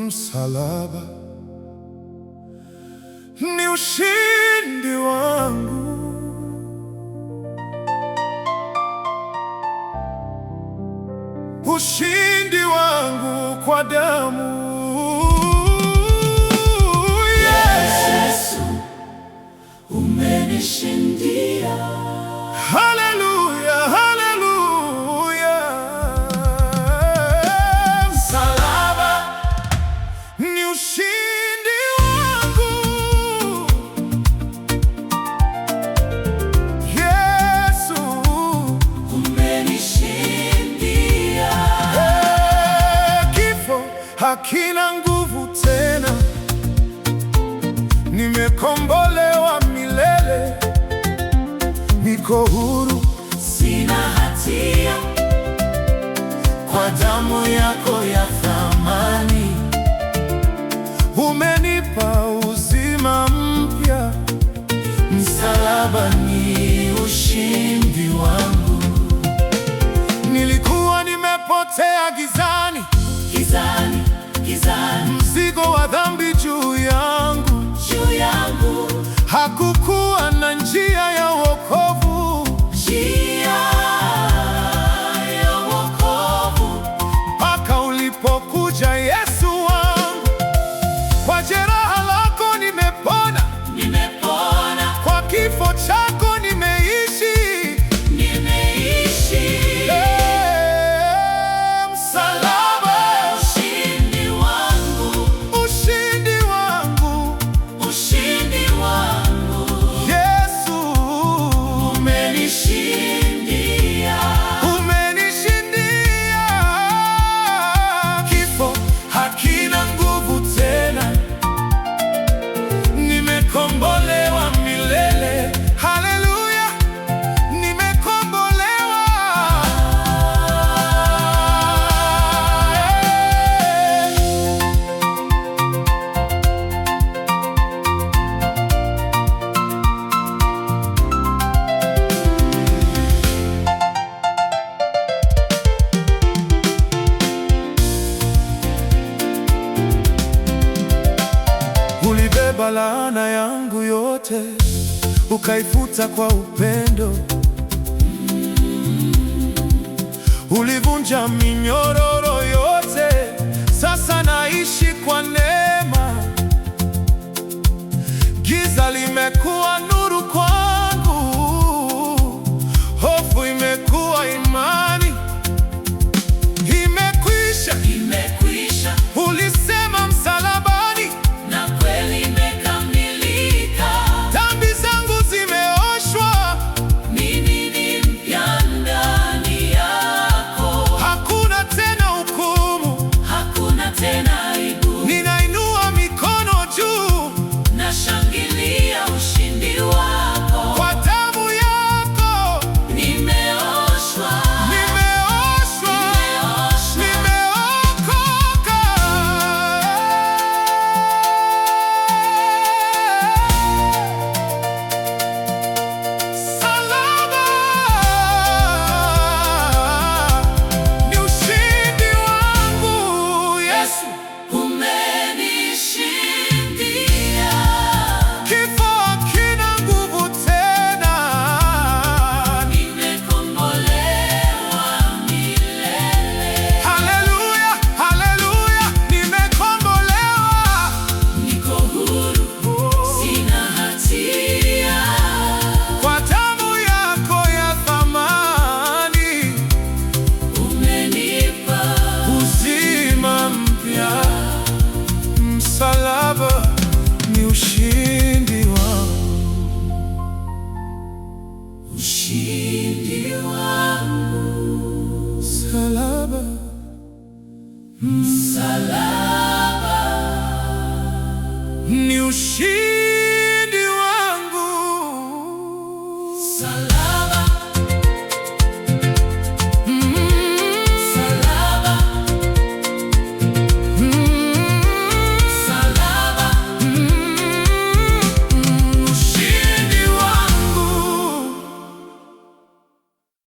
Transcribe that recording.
Msalaba ni ushindi wangu, ushindi wangu kwa damu. Yesu, umenishindia. Haleluya, haleluya. Msalaba ni ushindi wangu. Yesu, umenishindia. Kifo hakina nguvu tena, nimekombolewa milele, niko huru, sina hatia, kwa damu yako ya thamani. Umenipa uzima mpya, msalaba ni ushindi wangu. Nilikuwa nimepotea gizani, gizani, gizani, mzigo wa dhambi juu yangu, juu yangu, hakukuwa na njia ya wokovu, njia ya wokovu, mpaka ulipokuja Yesu wangu. Kwa jeraha lako nimepona, nimepona, kwa kifo chako nimeishi, nimeishi. Msalaba, Ushindi wangu, ushindi wangu, ushindi wangu, Yesu umenishindia. umenishindia. Kifo hakina nguvu tena, nimekombolewa milele. Haleluya, nimekombolewa. Ulibeba laana yangu yote, ukaifuta kwa upendo. Ulivunja minyororo yote, sasa naishi kwa neema. Giza limekuwa nuru kwangu, hofu imekuwa imani. Imekwisha, Imekwisha, ulisema msalabani, na kweli imekamilika. dhambi zangu zimeoshwa. Mimi ni mpya ndani yako, Hakuna tena hukumu, hakuna tena aibu. ninainua mikono juu, Nashangilia ushindi wako. kwa damu yako Nimeoshwa, nimeoshwa, nimeoshwa. nimeokoka. Salama ni ushindi wangu, Yesu. Umenishindia. Kifo hakina nguvu tena, Nimekombolewa milele. haleluya, haleluya, nimekombolewa. Niko huru, sina hatia. Kwa damu yako ya thamani, Umenipa uzima mpya. Msalaba ni ushindi wangu, ushindi wangu. msalaba Msalaba